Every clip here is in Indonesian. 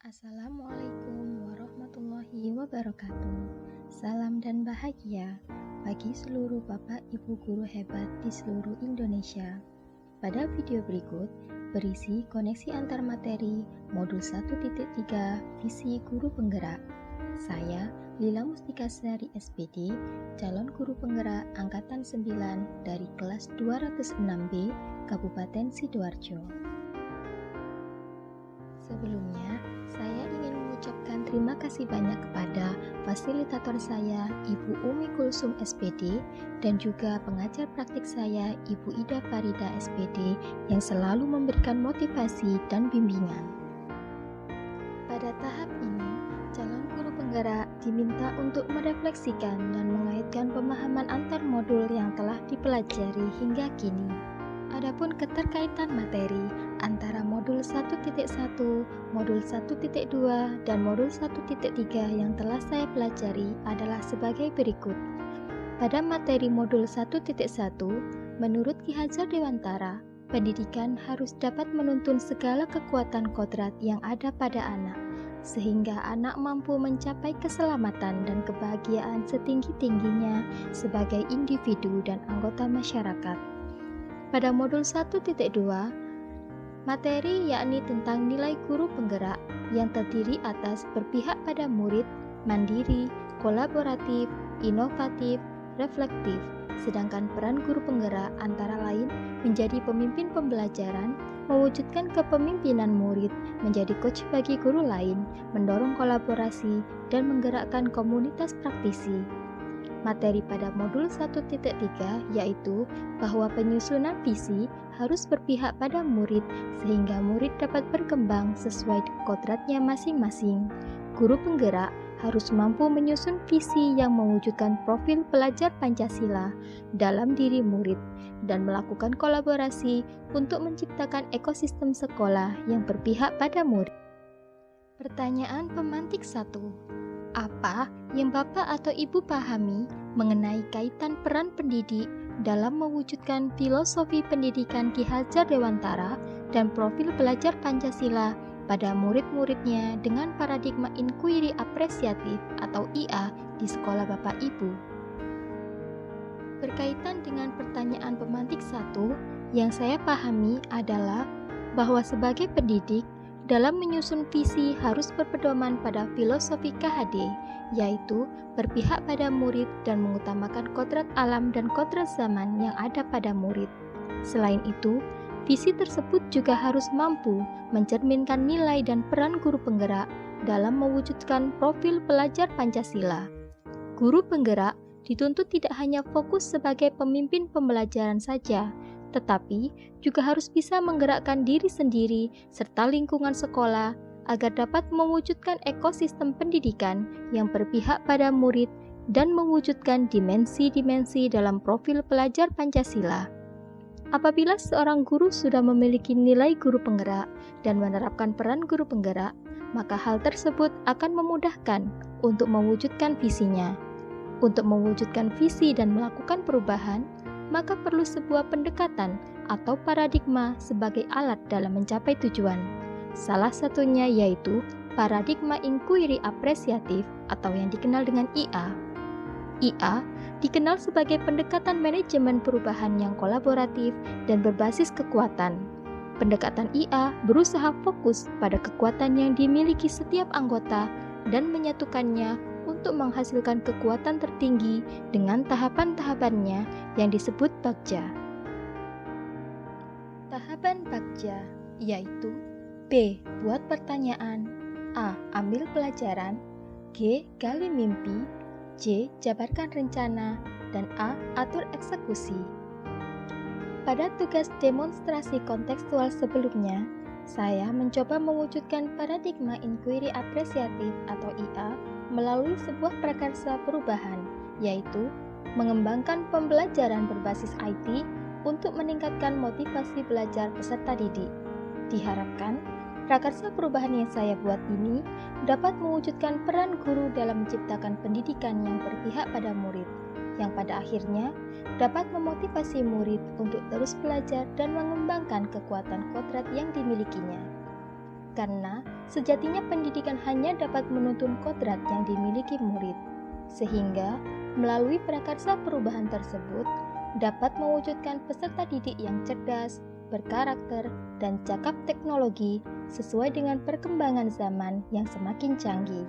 Assalamualaikum warahmatullahi wabarakatuh. Salam dan bahagia bagi seluruh Bapak Ibu guru hebat di seluruh Indonesia. Pada video berikut berisi koneksi antar materi modul 1.3 visi guru penggerak. Saya Lila Mustika Sari SPD, calon guru penggerak angkatan 9 dari kelas 206B Kabupaten Sidoarjo. Sebelumnya, saya ingin mengucapkan terima kasih banyak kepada fasilitator saya, Ibu Umi Kulsum SPD, dan juga pengajar praktik saya, Ibu Ida Farida SPD, yang selalu memberikan motivasi dan bimbingan. Pada tahap ini, calon guru penggerak diminta untuk merefleksikan dan mengaitkan pemahaman antar modul yang telah dipelajari hingga kini. Adapun keterkaitan materi antara modul 1.1, modul 1.2, dan modul 1.3 yang telah saya pelajari adalah sebagai berikut. Pada materi modul 1.1, menurut Ki Hajar Dewantara, pendidikan harus dapat menuntun segala kekuatan kodrat yang ada pada anak, sehingga anak mampu mencapai keselamatan dan kebahagiaan setinggi-tingginya sebagai individu dan anggota masyarakat. Pada modul 1.2, materi yakni tentang nilai guru penggerak yang terdiri atas berpihak pada murid, mandiri, kolaboratif, inovatif, reflektif. Sedangkan peran guru penggerak antara lain menjadi pemimpin pembelajaran, mewujudkan kepemimpinan murid, menjadi coach bagi guru lain, mendorong kolaborasi, dan menggerakkan komunitas praktisi. Materi pada modul 1.3 yaitu bahwa penyusunan visi harus berpihak pada murid sehingga murid dapat berkembang sesuai kodratnya masing-masing. Guru penggerak harus mampu menyusun visi yang mewujudkan profil pelajar Pancasila dalam diri murid dan melakukan kolaborasi untuk menciptakan ekosistem sekolah yang berpihak pada murid. Pertanyaan pemantik 1. Apa yang Bapak atau Ibu pahami mengenai kaitan peran pendidik dalam mewujudkan filosofi pendidikan Ki Hajar Dewantara dan profil pelajar Pancasila pada murid-muridnya dengan paradigma inquiry apresiatif atau IA di sekolah Bapak Ibu? Berkaitan dengan pertanyaan pemantik 1, yang saya pahami adalah bahwa sebagai pendidik, dalam menyusun visi harus berpedoman pada filosofi KHD, yaitu berpihak pada murid dan mengutamakan kodrat alam dan kodrat zaman yang ada pada murid. Selain itu, visi tersebut juga harus mampu mencerminkan nilai dan peran guru penggerak dalam mewujudkan profil pelajar Pancasila. Guru penggerak dituntut tidak hanya fokus sebagai pemimpin pembelajaran saja, tetapi juga harus bisa menggerakkan diri sendiri serta lingkungan sekolah agar dapat mewujudkan ekosistem pendidikan yang berpihak pada murid dan mewujudkan dimensi-dimensi dalam profil pelajar Pancasila. Apabila seorang guru sudah memiliki nilai guru penggerak dan menerapkan peran guru penggerak, maka hal tersebut akan memudahkan untuk mewujudkan visinya. Untuk mewujudkan visi dan melakukan perubahan, maka perlu sebuah pendekatan atau paradigma sebagai alat dalam mencapai tujuan. Salah satunya yaitu paradigma inquiry apresiatif atau yang dikenal dengan IA. IA dikenal sebagai pendekatan manajemen perubahan yang kolaboratif dan berbasis kekuatan. Pendekatan IA berusaha fokus pada kekuatan yang dimiliki setiap anggota dan menyatukannya untuk menghasilkan kekuatan tertinggi dengan tahapan-tahapannya yang disebut Bagja. Tahapan Bagja yaitu B. Buat pertanyaan, A. Ambil pelajaran, G. Gali mimpi, C. Jabarkan rencana, dan A. Atur eksekusi. Pada tugas demonstrasi kontekstual sebelumnya, saya mencoba mewujudkan paradigma inquiry apresiatif atau IA melalui sebuah prakarsa perubahan, yaitu mengembangkan pembelajaran berbasis IT untuk meningkatkan motivasi belajar peserta didik. Diharapkan, prakarsa perubahan yang saya buat ini dapat mewujudkan peran guru dalam menciptakan pendidikan yang berpihak pada murid, yang pada akhirnya dapat memotivasi murid untuk terus belajar dan mengembangkan kekuatan kodrat yang dimilikinya. Karena Sejatinya pendidikan hanya dapat menuntun kodrat yang dimiliki murid, sehingga melalui prakarsa perubahan tersebut dapat mewujudkan peserta didik yang cerdas, berkarakter, dan cakap teknologi sesuai dengan perkembangan zaman yang semakin canggih.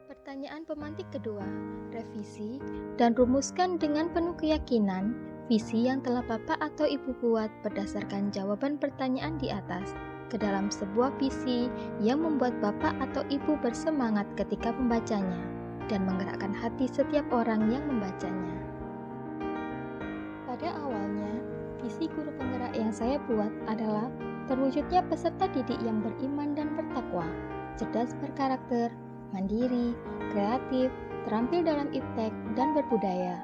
Pertanyaan pemantik kedua, revisi dan rumuskan dengan penuh keyakinan visi yang telah Bapak atau Ibu buat berdasarkan jawaban pertanyaan di atas ke dalam sebuah visi yang membuat Bapak atau Ibu bersemangat ketika membacanya dan menggerakkan hati setiap orang yang membacanya. Pada awalnya, visi guru penggerak yang saya buat adalah terwujudnya peserta didik yang beriman dan bertakwa, cerdas berkarakter, mandiri, kreatif, terampil dalam iptek, dan berbudaya.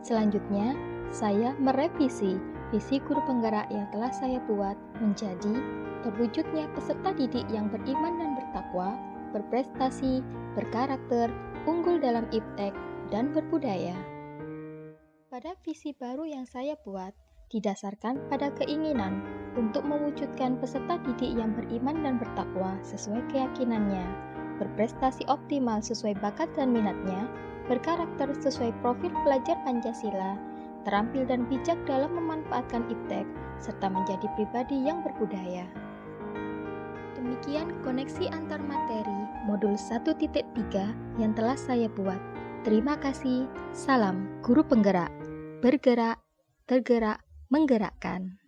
Selanjutnya, saya merevisi visi guru penggerak yang telah saya buat menjadi terwujudnya peserta didik yang beriman dan bertakwa, berprestasi, berkarakter, unggul dalam iptek, dan berbudaya. Pada visi baru yang saya buat, didasarkan pada keinginan untuk mewujudkan peserta didik yang beriman dan bertakwa sesuai keyakinannya, berprestasi optimal sesuai bakat dan minatnya, berkarakter sesuai profil pelajar Pancasila, terampil dan bijak dalam memanfaatkan iptek, serta menjadi pribadi yang berbudaya. Demikian koneksi antar materi modul 1.3 yang telah saya buat. Terima kasih. Salam Guru Penggerak. Bergerak, tergerak, menggerakkan.